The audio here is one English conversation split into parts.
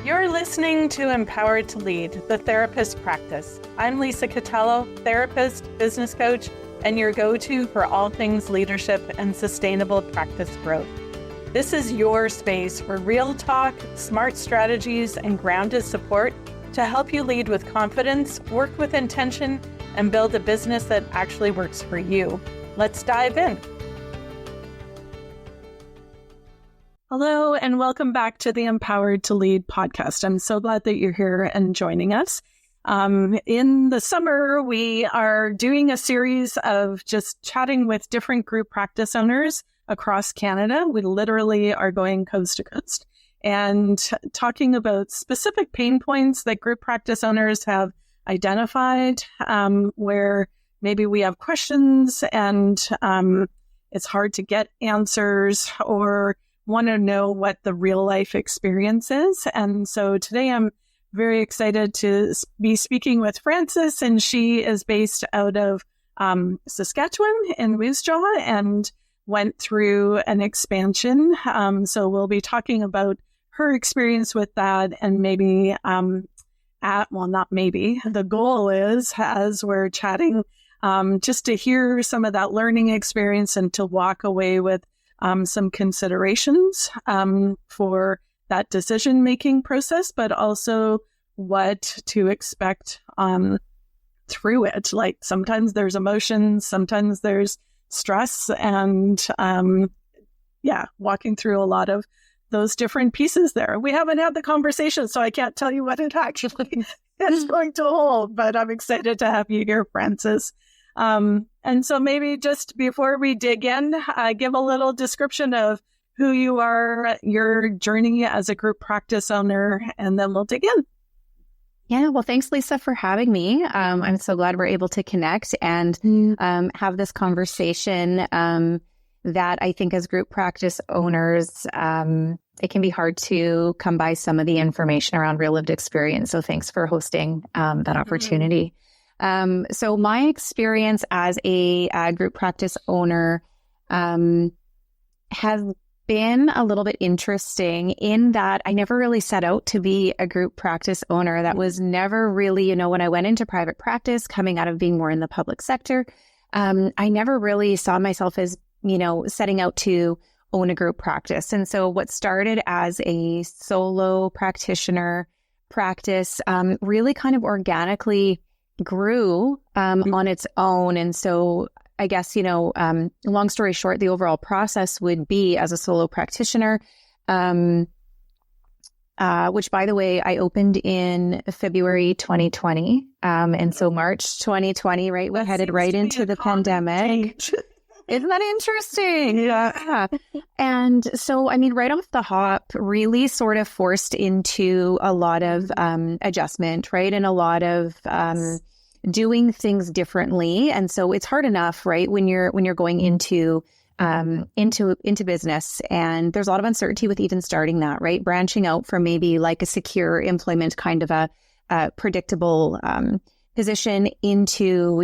You're listening to Empowered to Lead, the Therapist Practice. I'm Lisa Catello, therapist, business coach, and your go-to for all things leadership and sustainable practice growth. This is your space for real talk, smart strategies, and grounded support to help you lead with confidence, work with intention, and build a business that actually works for you. Let's dive in. Hello, and welcome back to the Empowered to Lead podcast. I'm so glad that you're here and joining us. In the summer, we are doing a series of just chatting with different group practice owners across Canada. We literally are going coast to coast and talking about specific pain points that group practice owners have identified, where maybe we have questions and it's hard to get answers or want to know what the real life experience is. And so today I'm very excited to be speaking with Frances, and she is based out of Saskatchewan in Moose Jaw and went through an expansion. So we'll be talking about her experience with that, and maybe, the goal is, as we're chatting, just to hear some of that learning experience and to walk away with some considerations for that decision-making process, but also what to expect through it. Like sometimes there's emotions, sometimes there's stress, and walking through a lot of those different pieces there. We haven't had the conversation, so I can't tell you what it actually is going to hold, but I'm excited to have you here, Frances. And so maybe just before we dig in, give a little description of who you are, your journey as a group practice owner, and then we'll dig in. Yeah, well, thanks, Lisa, for having me. I'm so glad we're able to connect and have this conversation that I think as group practice owners, it can be hard to come by some of the information around real lived experience. So thanks for hosting that opportunity. So my experience as a group practice owner has been a little bit interesting in that I never really set out to be a group practice owner. That was never really, when I went into private practice, coming out of being more in the public sector, I never really saw myself as, setting out to own a group practice. And so what started as a solo practitioner practice really kind of organically grew on its own. And so I guess, long story short, the overall process would be as a solo practitioner, which, by the way, I opened in February 2020. And so March 2020, right, we headed right into the pandemic. Isn't that interesting? Yeah. And so, right off the hop, really sort of forced into a lot of adjustment, right? And a lot of doing things differently. And so it's hard enough, right, when you're going into business, and there's a lot of uncertainty with even starting that, right? Branching out from maybe like a secure employment kind of a predictable position into,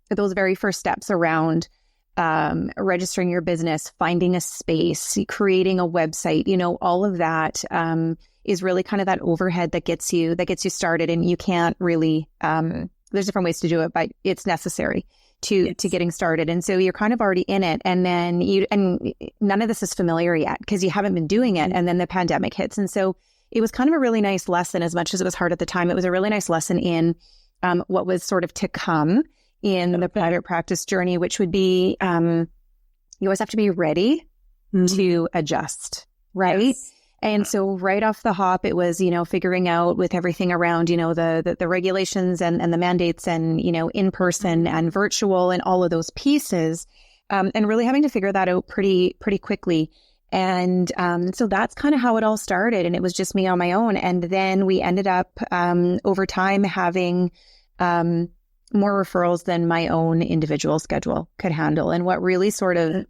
those very first steps around registering your business, finding a space, creating a website, all of that is really kind of that overhead that gets you started. And you can't really, there's different ways to do it, but it's necessary to getting started. And so you're kind of already in it. And then and none of this is familiar yet because you haven't been doing it. And then the pandemic hits. And so it was kind of a really nice lesson, as much as it was hard at the time. It was a really nice lesson in what was sort of to come in the private practice journey, which would be, you always have to be ready to adjust, right? Yes. And so right off the hop, it was, figuring out with everything around, the regulations and the mandates and, in person and virtual and all of those pieces, and really having to figure that out pretty quickly. And so that's kind of how it all started. And it was just me on my own. And then we ended up over time having more referrals than my own individual schedule could handle. And what really sort of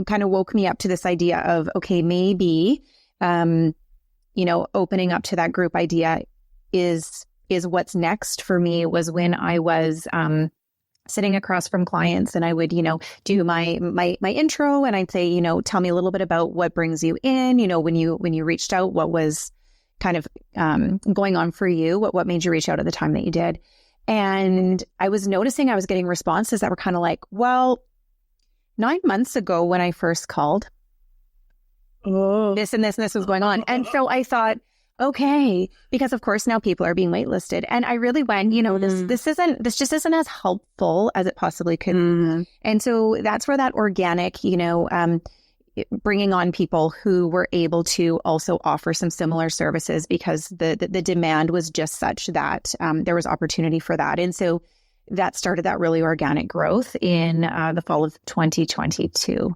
kind of woke me up to this idea of, okay, maybe, opening up to that group idea is what's next for me was when I was sitting across from clients, and I would, do my intro, and I'd say, tell me a little bit about what brings you in, when you reached out, what was kind of going on for you, what made you reach out at the time that you did. And I was noticing I was getting responses that were kind of like, well, 9 months ago when I first called, this and this and this was going on. And so I thought, okay, because of course now people are being waitlisted. And I really went, this just isn't as helpful as it possibly could. And so that's where that organic, bringing on people who were able to also offer some similar services, because the demand was just such that there was opportunity for that. And so that started that really organic growth in the fall of 2022.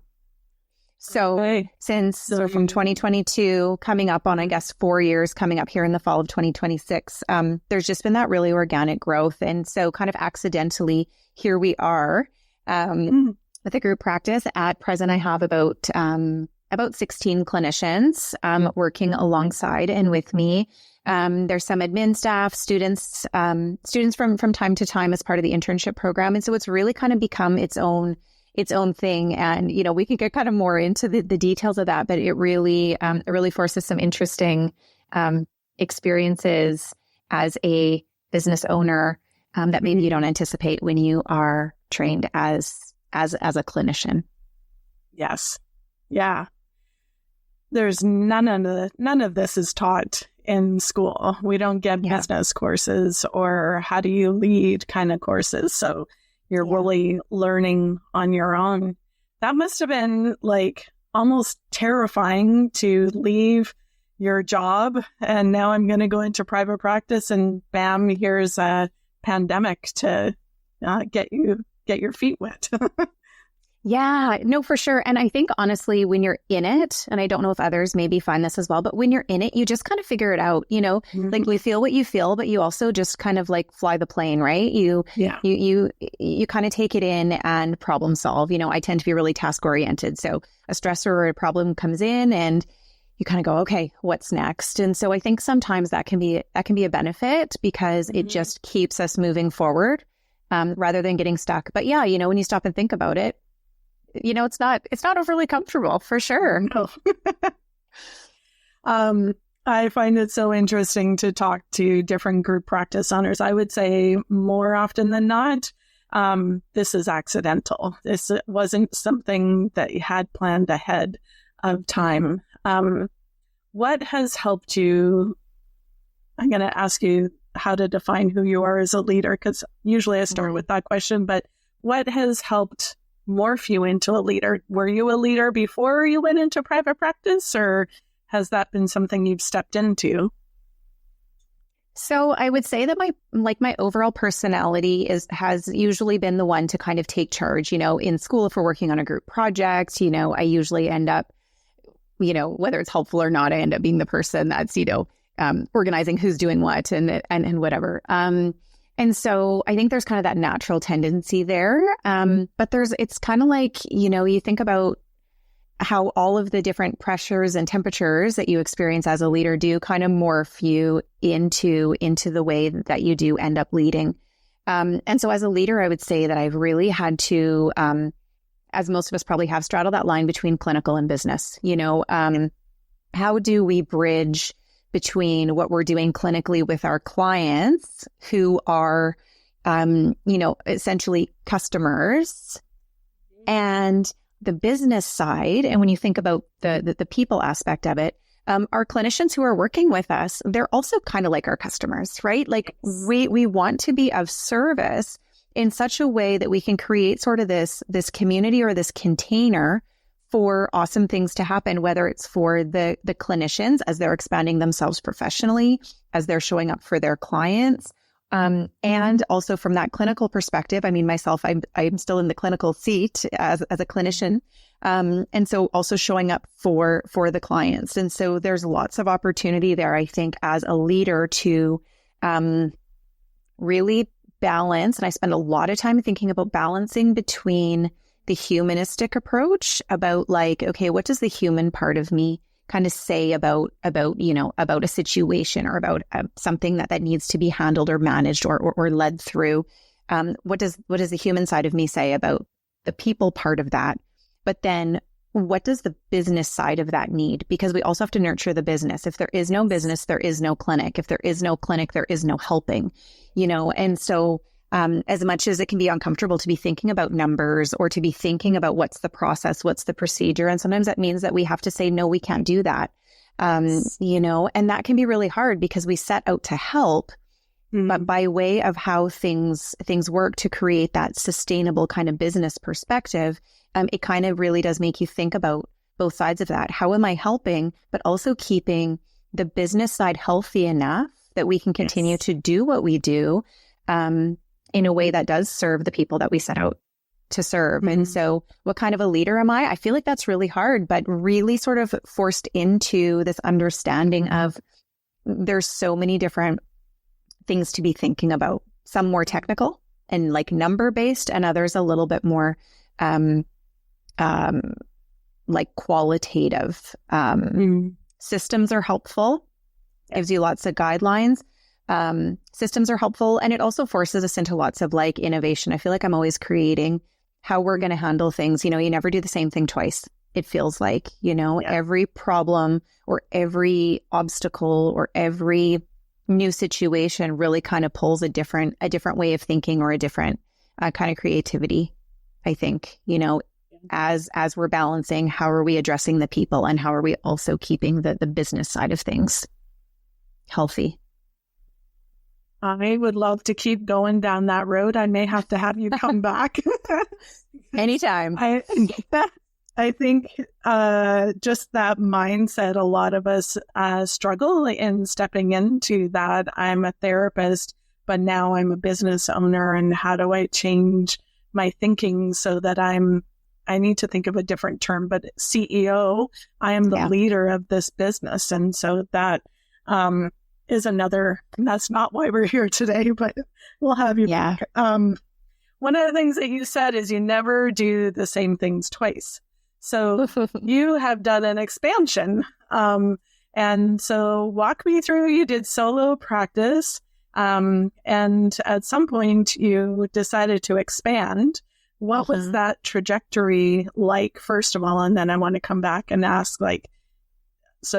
So so from 2022 coming up on, I guess, 4 years coming up here in the fall of 2026, there's just been that really organic growth. And so kind of accidentally, here we are with a group practice. At present, I have about 16 clinicians working alongside and with me. There's some admin staff, students from time to time as part of the internship program. And so it's really kind of become its own thing. And, we can get kind of more into the details of that, but it really forces some interesting experiences as a business owner that maybe you don't anticipate when you are trained as a clinician. Yes. Yeah. There's none of this is taught in school. We don't get business courses or how do you lead kind of courses. So you're really learning on your own. That must have been like almost terrifying to leave your job. And now I'm going to go into private practice and bam, here's a pandemic to get your feet wet. Yeah, no, for sure. And I think honestly, when you're in it, and I don't know if others maybe find this as well, but when you're in it, you just kind of figure it out, like you feel what you feel, but you also just kind of like fly the plane, right? You kind of take it in and problem solve. I tend to be really task oriented. So a stressor or a problem comes in and you kind of go, okay, what's next? And so I think sometimes that can be a benefit because it just keeps us moving forward rather than getting stuck. But yeah, when you stop and think about it, it's not overly comfortable for sure. No. I find it so interesting to talk to different group practice owners. I would say more often than not, this is accidental. This wasn't something that you had planned ahead of time. What has helped you? I'm going to ask you how to define who you are as a leader, because usually I start with that question, but what has helped morph you into a leader? Were you a leader before you went into private practice, or has that been something you've stepped into? So I would say that my overall personality has usually been the one to kind of take charge. In school, if we're working on a group project, I usually end up, whether it's helpful or not, I end up being the person that's, organizing who's doing what and whatever. And so I think there's kind of that natural tendency there. But it's kind of like, you think about how all of the different pressures and temperatures that you experience as a leader do kind of morph you into the way that you do end up leading. And so as a leader, I would say that I've really had to, as most of us probably have, straddle that line between clinical and business. How do we bridge between what we're doing clinically with our clients who are, essentially customers, and the business side? And when you think about the people aspect of it, our clinicians who are working with us, they're also kind of like our customers, right? Like we want to be of service in such a way that we can create sort of this community or this container for awesome things to happen, whether it's for the clinicians as they're expanding themselves professionally, as they're showing up for their clients, and also from that clinical perspective. I mean, myself, I'm still in the clinical seat as a clinician, and so also showing up for the clients. And so there's lots of opportunity there, I think, as a leader to really balance. And I spend a lot of time thinking about balancing between the humanistic approach about like, okay, what does the human part of me kind of say about a situation or about something that needs to be handled or managed or led through, what does the human side of me say about the people part of that? But then what does the business side of that need? Because we also have to nurture the business. If there is no business, there is no clinic. If there is no clinic, there is no helping, And so as much as it can be uncomfortable to be thinking about numbers or to be thinking about what's the process, what's the procedure, and sometimes that means that we have to say, no, we can't do that. And that can be really hard because we set out to help, but by way of how things work to create that sustainable kind of business perspective, it kind of really does make you think about both sides of that. How am I helping, but also keeping the business side healthy enough that we can continue to do what we do in a way that does serve the people that we set out to serve. And so what kind of a leader am I? I feel like that's really hard, but really sort of forced into this understanding of there's so many different things to be thinking about, some more technical and like number based, and others a little bit more like qualitative. Systems are helpful, gives you lots of guidelines. Systems are helpful, and it also forces us into lots of like innovation. I feel like I'm always creating how we're going to handle things. You never do the same thing twice. It feels like, every problem or every obstacle or every new situation really kind of pulls a different way of thinking or a different kind of creativity, I think, as we're balancing, how are we addressing the people and how are we also keeping the business side of things healthy? I would love to keep going down that road. I may have to have you come back. Anytime. I think just that mindset, a lot of us struggle in stepping into that. I'm a therapist, but now I'm a business owner. And how do I change my thinking so that I need to think of a different term, but CEO, I am the leader of this business. And so that is another, that's not why we're here today, but we'll have you back. One of the things that you said is you never do the same things twice. So you have done an expansion. And so walk me through, you did solo practice. And at some point you decided to expand. What was that trajectory like, first of all? And then I want to come back and ask, so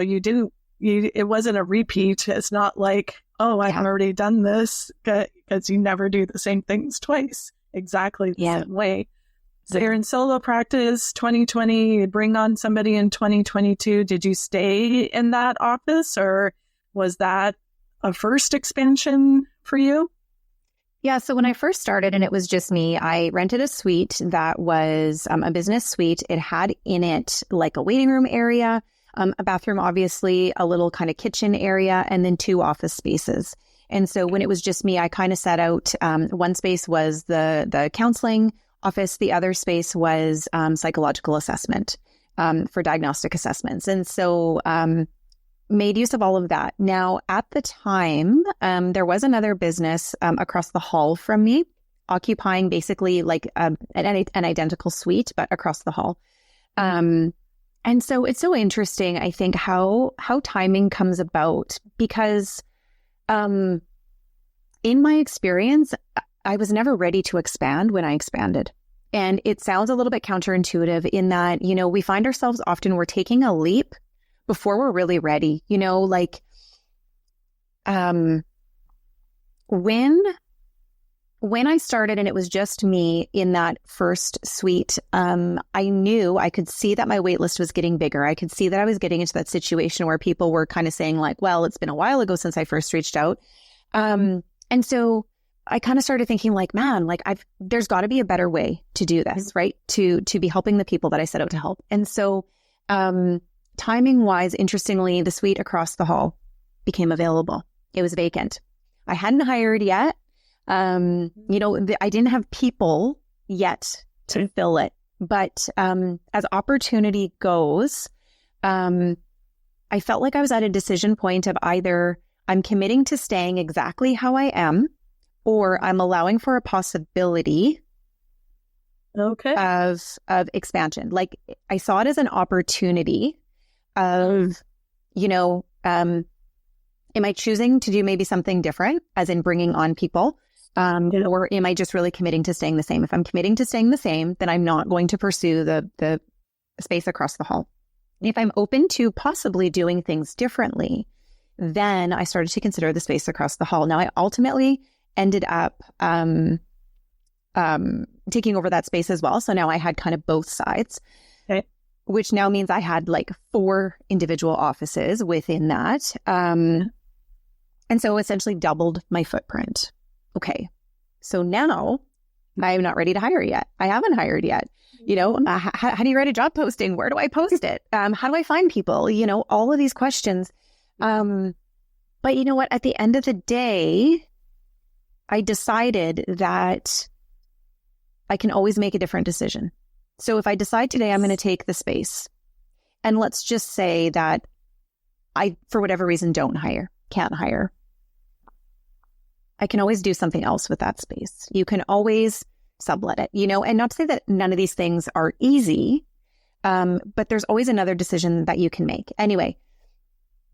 it wasn't a repeat. It's not like, I've already done this, because you never do the same things twice, exactly the same way. So you're in solo practice, 2020, you bring on somebody in 2022. Did you stay in that office, or was that a first expansion for you? Yeah. So when I first started and it was just me, I rented a suite that was a business suite. It had in it like a waiting room area, a bathroom, obviously, a little kind of kitchen area, and then 2 office spaces. And so when it was just me, I kind of set out, one space was the counseling office. The other space was psychological assessment for diagnostic assessments. And so made use of all of that. Now, at the time, there was another business across the hall from me, occupying basically like an identical suite, but across the hall. And so it's so interesting, I think, how timing comes about, because in my experience, I was never ready to expand when I expanded. And it sounds a little bit counterintuitive in that, we find ourselves often, we're taking a leap before we're really ready. When I started and it was just me in that first suite, I knew I could see that my wait list was getting bigger. I could see that I was getting into that situation where people were kind of saying like, well, it's been a while ago since I first reached out. And so I kind of started thinking like, man, like there's got to be a better way to do this, right? To be helping the people that I set out to help. And so timing wise, interestingly, the suite across the hall became available. It was vacant. I hadn't hired yet. I didn't have people yet to fill it. But as opportunity goes, I felt like I was at a decision point of either I'm committing to staying exactly how I am, or I'm allowing for a possibility of expansion. Like I saw it as an opportunity of, am I choosing to do maybe something different, as in bringing on people? Or am I just really committing to staying the same? If I'm committing to staying the same, then I'm not going to pursue the space across the hall. If I'm open to possibly doing things differently, then I started to consider the space across the hall. Now, I ultimately ended up taking over that space as well. So now I had kind of both sides, okay, which now means I had like 4 individual offices within that. And so essentially doubled my footprint. Okay. So now I'm not ready to hire yet. I haven't hired yet. You know, how do you write a job posting? Where do I post it? How do I find people? You know, all of these questions. But you know what? At the end of the day, I decided that I can always make a different decision. So if I decide today I'm going to take the space, and let's just say that I, for whatever reason, can't hire, I can always do something else with that space. You can always sublet it, you know, and not to say that none of these things are easy, but there's always another decision that you can make. Anyway,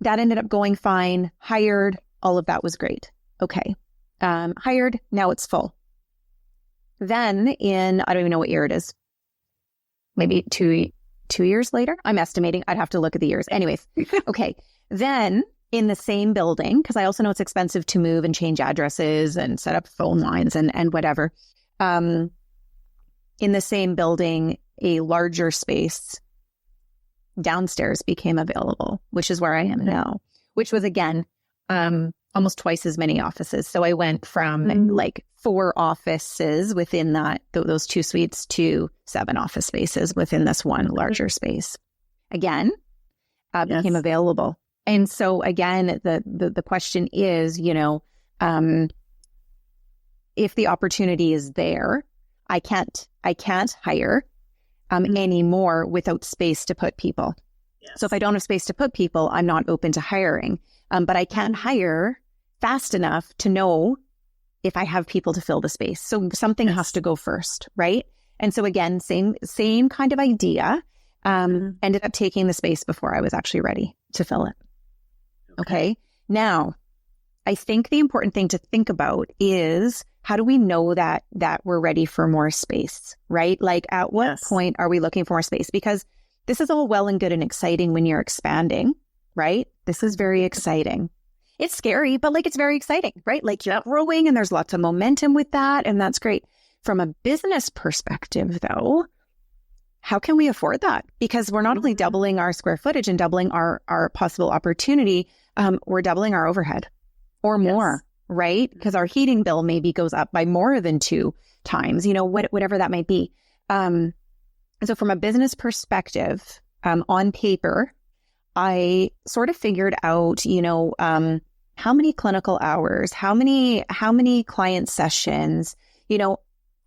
that ended up going fine, hired, all of that was great. Okay. Hired, now it's full. Then I don't even know what year it is, maybe two years later, I'm estimating, I'd have to look at the years. Anyways, okay. Then in the same building, because I also know it's expensive to move and change addresses and set up phone lines and whatever. In the same building, a larger space downstairs became available, which is where I am now, which was again, almost twice as many offices. So I went from like 4 offices within those 2 suites to 7 office spaces within this one larger space. Again, became available. And so again, the question is, you know, if the opportunity is there, I can't hire anymore without space to put people. Yes. So if I don't have space to put people, I'm not open to hiring. But I can't hire fast enough to know if I have people to fill the space. So something has to go first, right? And so again, same kind of idea. Ended up taking the space before I was actually ready to fill it. Okay. Now, I think the important thing to think about is, how do we know that we're ready for more space, right? Like at what point are we looking for more space? Because this is all well and good and exciting when you're expanding, right? This is very exciting. It's scary, but like it's very exciting, right? Like you're growing and there's lots of momentum with that. And that's great. From a business perspective though, how can we afford that? Because we're not only doubling our square footage and doubling our possible opportunity, we're doubling our overhead or more, right? Because our heating bill maybe goes up by more than 2 times, you know, whatever that might be. So from a business perspective, on paper, I sort of figured out, you know, how many clinical hours, how many client sessions, you know,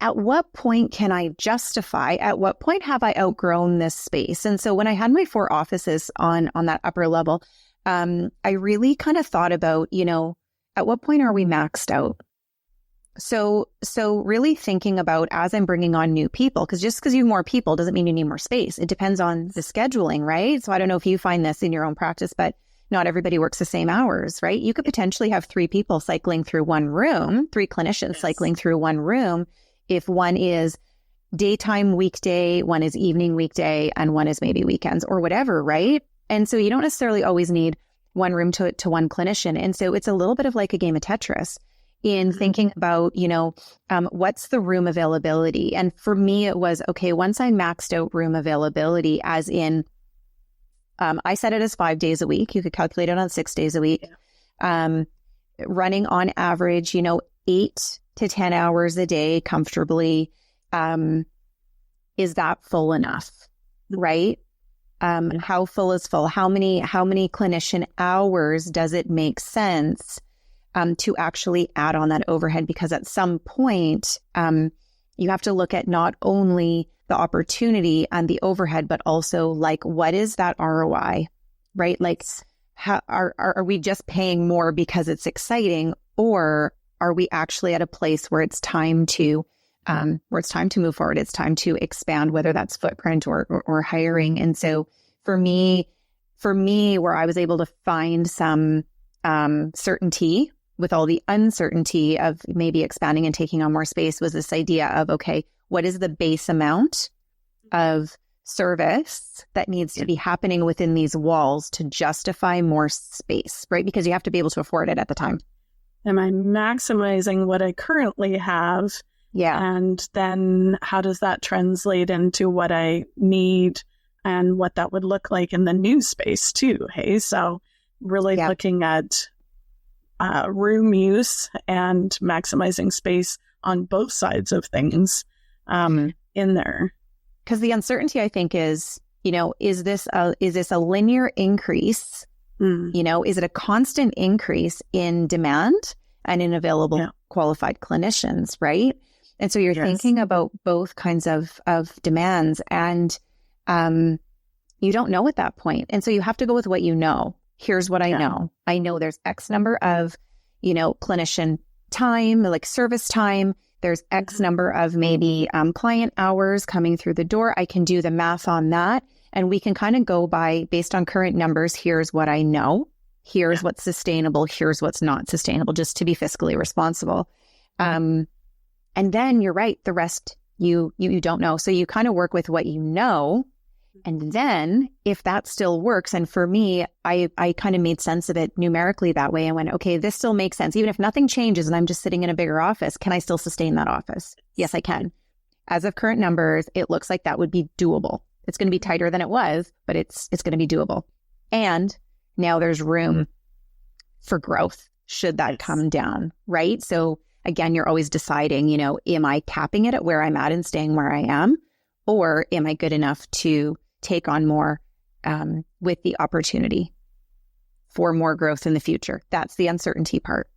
at what point can I justify, at what point have I outgrown this space? And so when I had my 4 offices on that upper level, I really kind of thought about, you know, at what point are we maxed out? So really thinking about, as I'm bringing on new people, because just because you have more people doesn't mean you need more space. It depends on the scheduling, right? So I don't know if you find this in your own practice, but not everybody works the same hours, right? You could potentially have 3 people cycling through one room, 3 clinicians cycling through one room. If one is daytime weekday, one is evening weekday, and one is maybe weekends or whatever, right? And so you don't necessarily always need one room to one clinician. And so it's a little bit of like a game of Tetris in thinking about, you know, what's the room availability? And for me, it was, okay, once I maxed out room availability, as in, I set it as 5 days a week. You could calculate it on 6 days a week. Running on average, you know, 8 to 10 hours a day comfortably. Is that full enough? Right? How full is full? How many clinician hours does it make sense to actually add on that overhead? Because at some point, you have to look at not only the opportunity and the overhead, but also like, what is that ROI, right? Like, how are we just paying more because it's exciting, or are we actually at a place where it's time to move forward? It's time to expand, whether that's footprint or hiring. And so for me, where I was able to find some certainty with all the uncertainty of maybe expanding and taking on more space was this idea of, okay, what is the base amount of service that needs to be happening within these walls to justify more space, right? Because you have to be able to afford it at the time. Am I maximizing what I currently have? Yeah. And then how does that translate into what I need and what that would look like in the new space too? Hey, so really looking at room use and maximizing space on both sides of things in there. Because the uncertainty, I think, is, is this a linear increase? Is it a constant increase in demand and in available qualified clinicians, right? And so you're thinking about both kinds of demands, and you don't know at that point. And so you have to go with what you know. Here's what I know. I know there's X number of, clinician time, like service time. There's X number of maybe client hours coming through the door. I can do the math on that. And we can kind of go based on current numbers. Here's what I know. Here's what's sustainable. Here's what's not sustainable, just to be fiscally responsible. And then you're right. The rest you don't know. So you kind of work with what you know. And then if that still works, and for me, I kind of made sense of it numerically that way. I went, okay, this still makes sense. Even if nothing changes and I'm just sitting in a bigger office, can I still sustain that office? Yes, I can. As of current numbers, it looks like that would be doable. It's going to be tighter than it was, but it's going to be doable. And now there's room for growth should that come down, right? So again, you're always deciding, am I capping it at where I'm at and staying where I am? Or am I good enough to take on more with the opportunity for more growth in the future? That's the uncertainty part.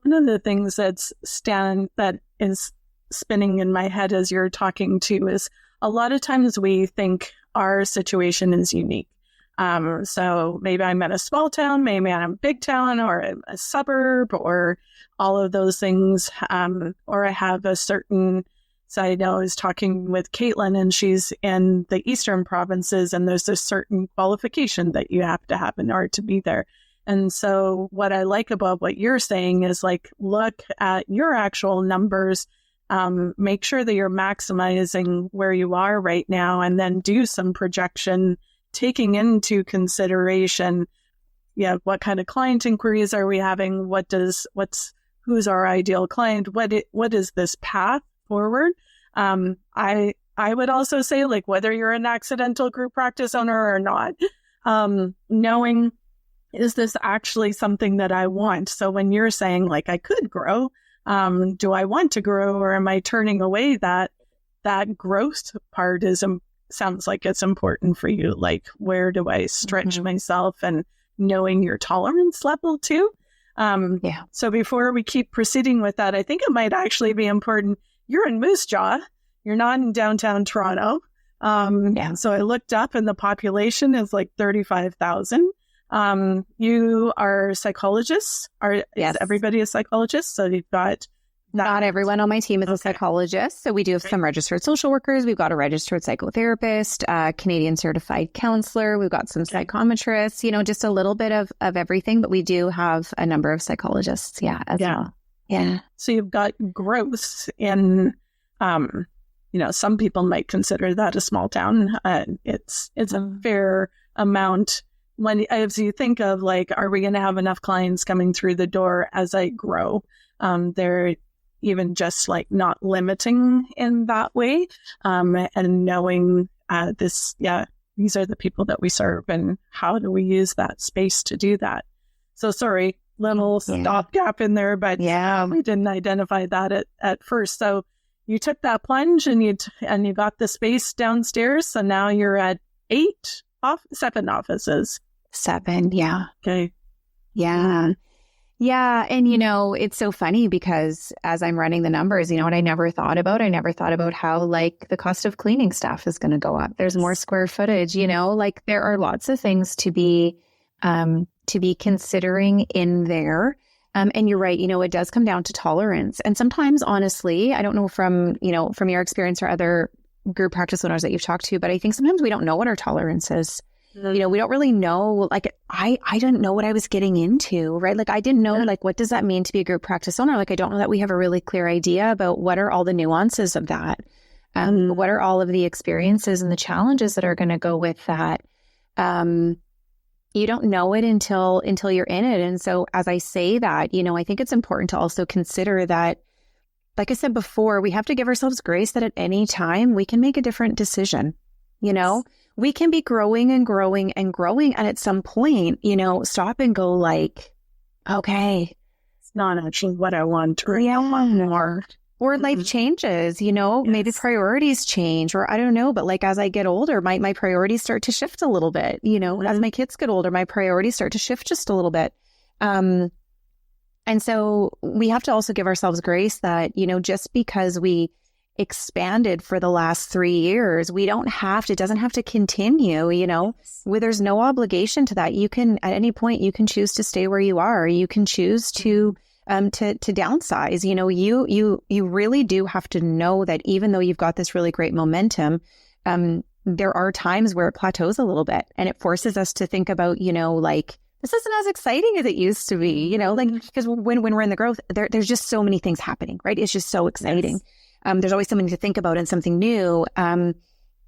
One of the things that is spinning in my head as you're talking to is a lot of times we think our situation is unique. So maybe I'm in a small town, maybe I'm in a big town or a suburb or all of those things. Or I have a certain... So I know I was talking with Caitlin, and she's in the eastern provinces, and there's a certain qualification that you have to have in order to be there. And so what I like about what you're saying is look at your actual numbers, make sure that you're maximizing where you are right now, and then do some projection, taking into consideration, what kind of client inquiries are we having? Who's our ideal client? What is this path forward? I would also say, whether you're an accidental group practice owner or not, knowing, is this actually something that I want? So when you're saying I could grow, do I want to grow, or am I turning away that growth part sounds like it's important for you. Where do I stretch myself, and knowing your tolerance level too? So before we keep proceeding with that, I think it might actually be important. You're in Moose Jaw. You're not in downtown Toronto. So I looked up, and the population is 35,000. You are psychologists. Is everybody a psychologist? So you've got... Not everyone on my team is a psychologist. So we do have some registered social workers. We've got a registered psychotherapist, a Canadian certified counselor. We've got some psychometrists, just a little bit of everything. But we do have a number of psychologists, as well. Yeah. So you've got growth in, some people might consider that a small town. It's a fair amount as you think of are we going to have enough clients coming through the door as I grow? They're even just not limiting in that way. And knowing these are the people that we serve, and how do we use that space to do that? So sorry. Little stopgap in there, but we didn't identify that at first. So you took that plunge, and you got the space downstairs. So now you're at 7 offices. 7, yeah. Okay. Yeah. Yeah. And, it's so funny because as I'm running the numbers, what I never thought about how the cost of cleaning staff is going to go up. There's more square footage, there are lots of things to be considering in there. And you're right, it does come down to tolerance. And sometimes, honestly, I don't know from your experience or other group practice owners that you've talked to, but I think sometimes we don't know what our tolerance is. you know, we don't really know, like, I didn't know what I was getting into, right? Like, I didn't know, like, what does that mean to be a group practice owner? Like, I don't know that we have a really clear idea about what are all the nuances of that. What are all of the experiences and the challenges that are going to go with that? You don't know it until you're in it. And so as I say that, you know, I think it's important to also consider that, like I said before, we have to give ourselves grace that at any time we can make a different decision. You know, we can be growing and growing and growing. And at some point, you know, stop and go like, okay, it's not actually what I want, or I want more. Or life changes, you know, maybe priorities change, or I don't know. But like, as I get older, my priorities start to shift a little bit, you know, as my kids get older, my priorities start to shift just a little bit. And so we have to also give ourselves grace that, you know, just because we expanded for the last 3 years, we don't have to, it doesn't have to continue, you know, where there's no obligation to that. You can, at any point, you can choose to stay where you are. You can choose to downsize. You know, you really do have to know that even though you've got this really great momentum, there are times where it plateaus a little bit, and it forces us to think about, you know, like, this isn't as exciting as it used to be, you know, like, because when we're in the growth, there's just so many things happening, right? It's just so exciting. There's always something to think about and something new. And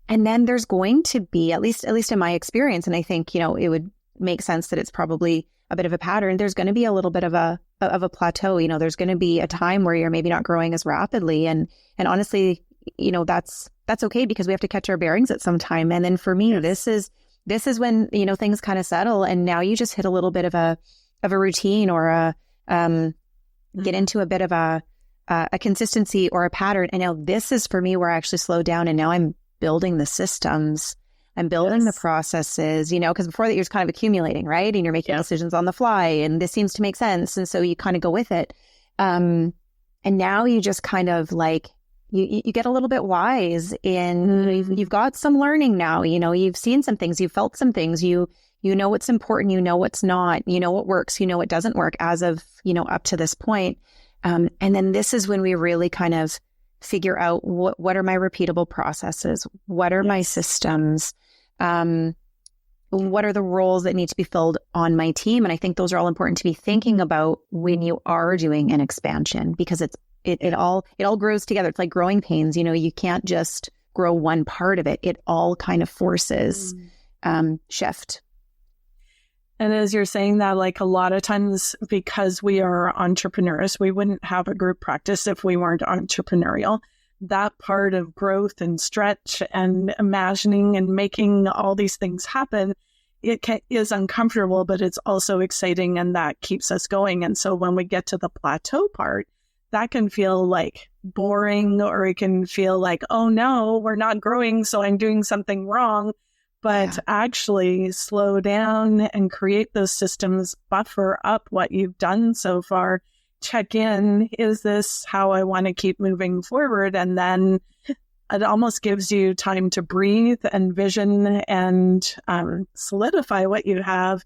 then there's going to be, at least in my experience, and I think, you know, it would make sense that it's probably a bit of a pattern. There's going to be a little bit of a plateau. You know, there's going to be a time where you're maybe not growing as rapidly. And honestly, you know, that's okay, because we have to catch our bearings at some time. And then for me, this is when, you know, things kind of settle, and now you just hit a little bit of a routine, or get into a bit of a consistency or a pattern. And now this is for me where I actually slow down, and now I'm building the systems. I'm building the processes, you know, because before that you're just kind of accumulating, right? And you're making decisions on the fly, and this seems to make sense. And so you kind of go with it. And now you just kind of like, you get a little bit wise in, you've got some learning now, you know, you've seen some things, you've felt some things, you know what's important, you know what's not, you know what works, you know what doesn't work as of, you know, up to this point. And then this is when we really kind of figure out what are my repeatable processes? What are my systems? What are the roles that need to be filled on my team? And I think those are all important to be thinking about when you are doing an expansion, because it all grows together. It's like growing pains. You know, you can't just grow one part of it. It all kind of forces shift. And as you're saying that, like, a lot of times, because we are entrepreneurs, we wouldn't have a group practice if we weren't entrepreneurial. That part of growth and stretch and imagining and making all these things happen, is uncomfortable, but it's also exciting, and that keeps us going. And so when we get to the plateau part, that can feel like boring, or it can feel like, oh no, we're not growing, so I'm doing something wrong. But actually slow down and create those systems, buffer up what you've done so far, check in, is this how I want to keep moving forward? And then it almost gives you time to breathe and vision and solidify what you have.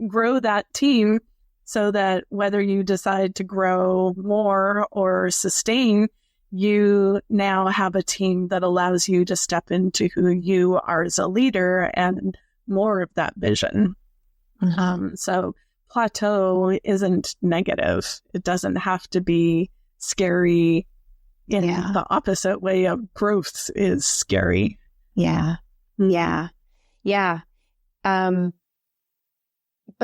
Grow that team, so that whether you decide to grow more or sustain, you now have a team that allows you to step into who you are as a leader and more of that vision. So plateau isn't negative. It doesn't have to be scary. In the opposite way of growth is scary. Yeah. But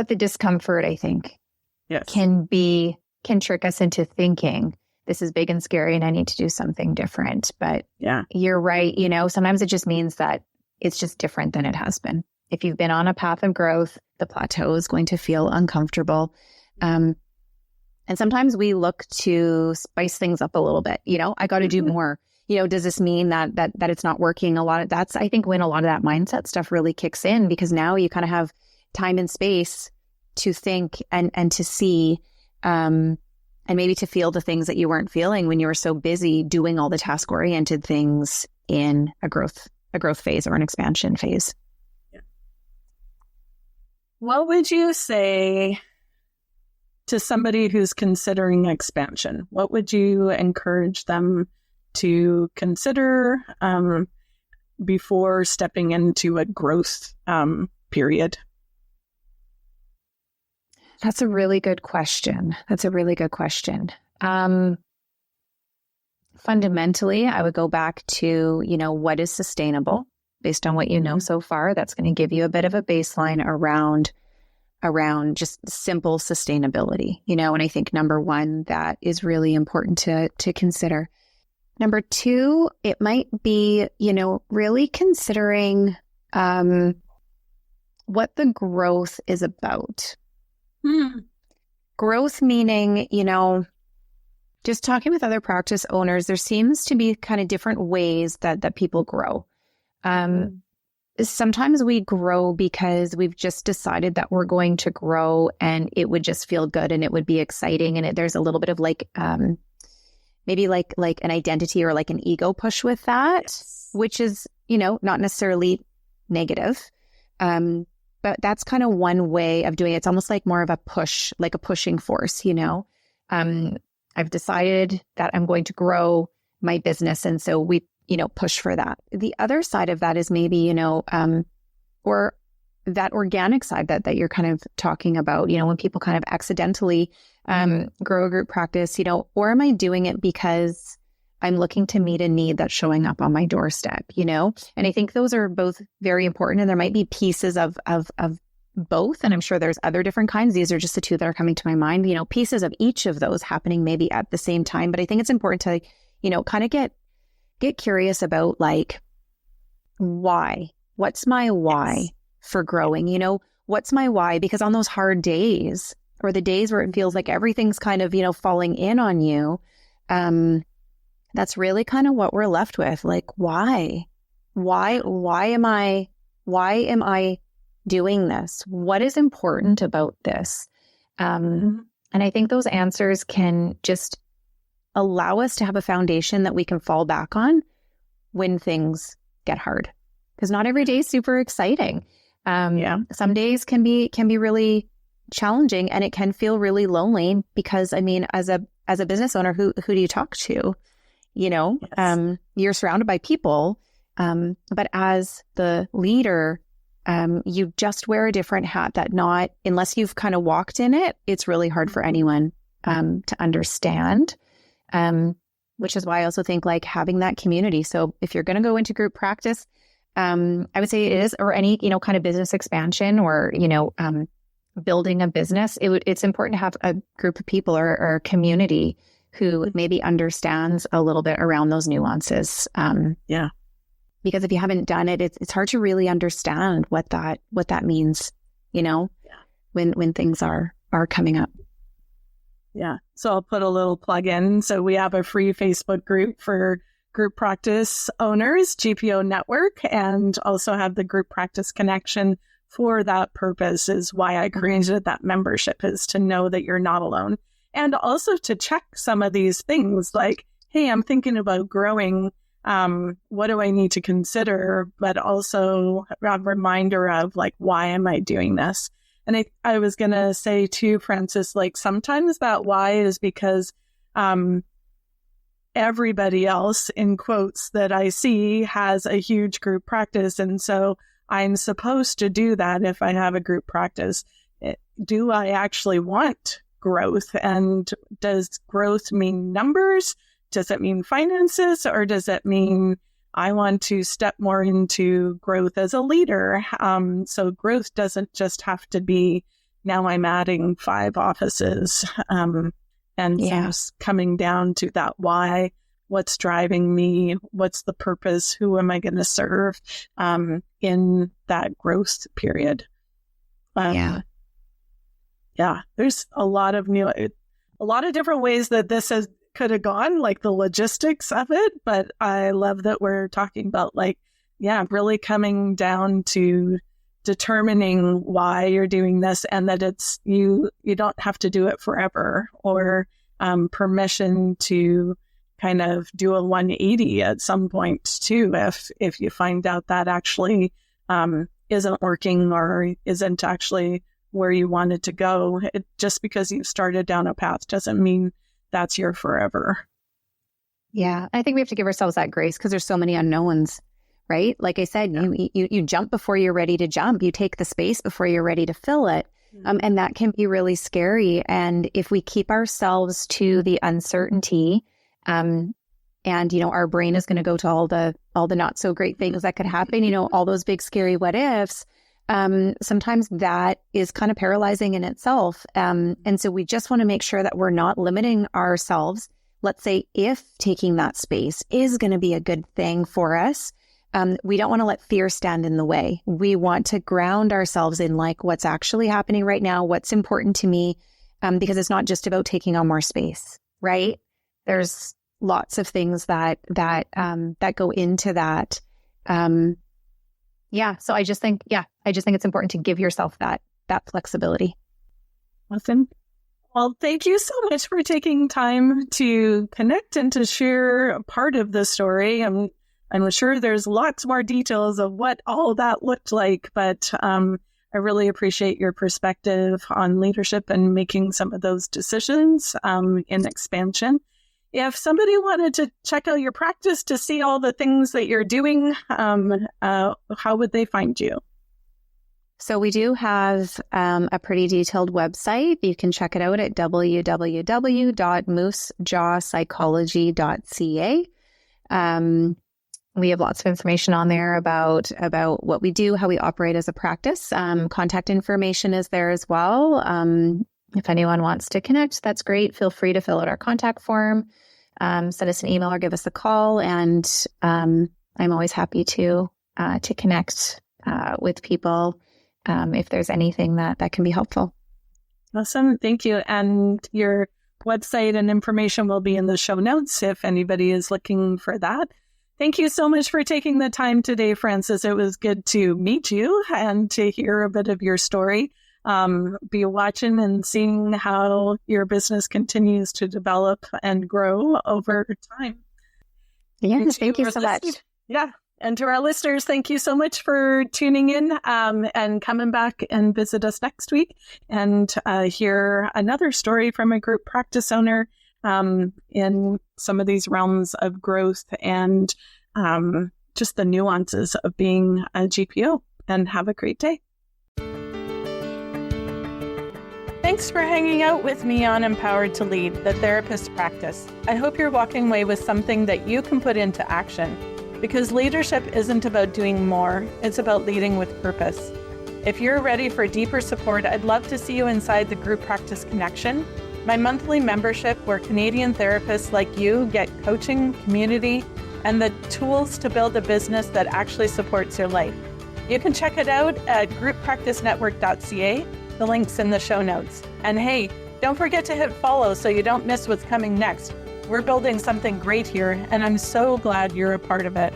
the discomfort, I think, can trick us into thinking, this is big and scary and I need to do something different. But you're right. You know, sometimes it just means that it's just different than it has been. If you've been on a path of growth, the plateau is going to feel uncomfortable. And sometimes we look to spice things up a little bit. You know, I got to do more. You know, does this mean that it's not working? A lot of that's, I think, when a lot of that mindset stuff really kicks in, because now you kind of have time and space to think and to see, and maybe to feel the things that you weren't feeling when you were so busy doing all the task-oriented things in a growth phase or an expansion phase. What would you say to somebody who's considering expansion? What would you encourage them to consider? before stepping into a growth period? That's a really good question. Fundamentally, I would go back to, what is sustainable based on what you know so far. That's going to give you a bit of a baseline around just simple sustainability, and I think number one, that is really important to consider. Number two, it might be, really considering what the growth is about. Growth meaning, just talking with other practice owners, there seems to be kind of different ways that people grow. Sometimes we grow because we've just decided that we're going to grow and it would just feel good and it would be exciting. And there's a little bit of maybe like an identity or like an ego push with that, which is, not necessarily negative. But that's kind of one way of doing it. It's almost like more of a push, like a pushing force, I've decided that I'm going to grow my business. And so we, push for that. The other side of that is maybe, or that organic side that you're kind of talking about, when people kind of accidentally grow a group practice, or am I doing it because I'm looking to meet a need that's showing up on my doorstep, And I think those are both very important. And there might be pieces of both. And I'm sure there's other different kinds. These are just the two that are coming to my mind, pieces of each of those happening maybe at the same time. But I think it's important to, kind of get curious about why? What's my why for growing? What's my why? Because on those hard days or the days where it feels like everything's kind of, falling in on you, that's really kind of what we're left with. Like, why am I doing this? What is important about this? And I think those answers can just allow us to have a foundation that we can fall back on when things get hard. Because not every day is super exciting. Some days can be really challenging and it can feel really lonely because, as a business owner, who do you talk to? You're surrounded by people, but as the leader, you just wear a different hat that unless you've kind of walked in it, it's really hard for anyone to understand, which is why I also think having that community. So if you're going to go into group practice, I would say it is, or any, kind of business expansion or, building a business, it's important to have a group of people or a community who maybe understands a little bit around those nuances. Because if you haven't done it, it's hard to really understand what that means, when things are coming up. Yeah. So I'll put a little plug in. So we have a free Facebook group for group practice owners, GPO Network, and also have the Group Practice Connection. For that purpose is why I created that membership, is to know that you're not alone. And also to check some of these things like, hey, I'm thinking about growing. What do I need to consider? But also a reminder of why am I doing this? And I was going to say too, Frances, sometimes that why is because everybody else, in quotes, that I see has a huge group practice. And so I'm supposed to do that if I have a group practice. Do I actually want growth? And does growth mean numbers? Does it mean finances? Or does it mean I want to step more into growth as a leader? So growth doesn't just have to be, now I'm adding 5 offices. So it's coming down to that why. What's driving me? What's the purpose? Who am I going to serve in that growth period? There's a lot of different ways that this could have gone, the logistics of it. But I love that we're talking about really coming down to determining why you're doing this, and that it's you don't have to do it forever, or permission to kind of do a 180 at some point too, if you find out that actually isn't working or isn't actually where you wanted to go. Just because you've started down a path doesn't mean that's your forever. Yeah, I think we have to give ourselves that grace because there's so many unknowns, right? Like I said, you jump before you're ready to jump. You take the space before you're ready to fill it. And that can be really scary. And if we keep ourselves to the uncertainty, and, our brain is going to go to all the not so great things that could happen, all those big, scary what ifs. Sometimes that is kind of paralyzing in itself. And so we just want to make sure that we're not limiting ourselves. Let's say if taking that space is going to be a good thing for us, we don't want to let fear stand in the way. We want to ground ourselves in like what's actually happening right now, what's important to me, because it's not just about taking on more space, right? There's lots of things that go into that. So I just think it's important to give yourself that flexibility. Awesome. Well, thank you so much for taking time to connect and to share a part of the story. I'm sure there's lots more details of what all that looked like, but I really appreciate your perspective on leadership and making some of those decisions in expansion. If somebody wanted to check out your practice to see all the things that you're doing, how would they find you? So we do have a pretty detailed website. You can check it out at www.moosejawpsychology.ca. We have lots of information on there about what we do, how we operate as a practice. Contact information is there as well. If anyone wants to connect, that's great. Feel free to fill out our contact form, send us an email or give us a call. And I'm always happy to connect with people if there's anything that can be helpful. Awesome. Thank you. And your website and information will be in the show notes if anybody is looking for that. Thank you so much for taking the time today, Frances. It was good to meet you and to hear a bit of your story. Be watching and seeing how your business continues to develop and grow over time. Yeah, thank you so much. Yeah. And to our listeners, thank you so much for tuning in and coming back and visit us next week and hear another story from a group practice owner in some of these realms of growth and just the nuances of being a GPO. And have a great day. Thanks for hanging out with me on Empowered to Lead, the therapist practice. I hope you're walking away with something that you can put into action, because leadership isn't about doing more, it's about leading with purpose. If you're ready for deeper support, I'd love to see you inside the Group Practice Connection, my monthly membership where Canadian therapists like you get coaching, community, and the tools to build a business that actually supports your life. You can check it out at grouppracticenetwork.ca. The link's in the show notes. And hey, don't forget to hit follow so you don't miss what's coming next. We're building something great here, and I'm so glad you're a part of it.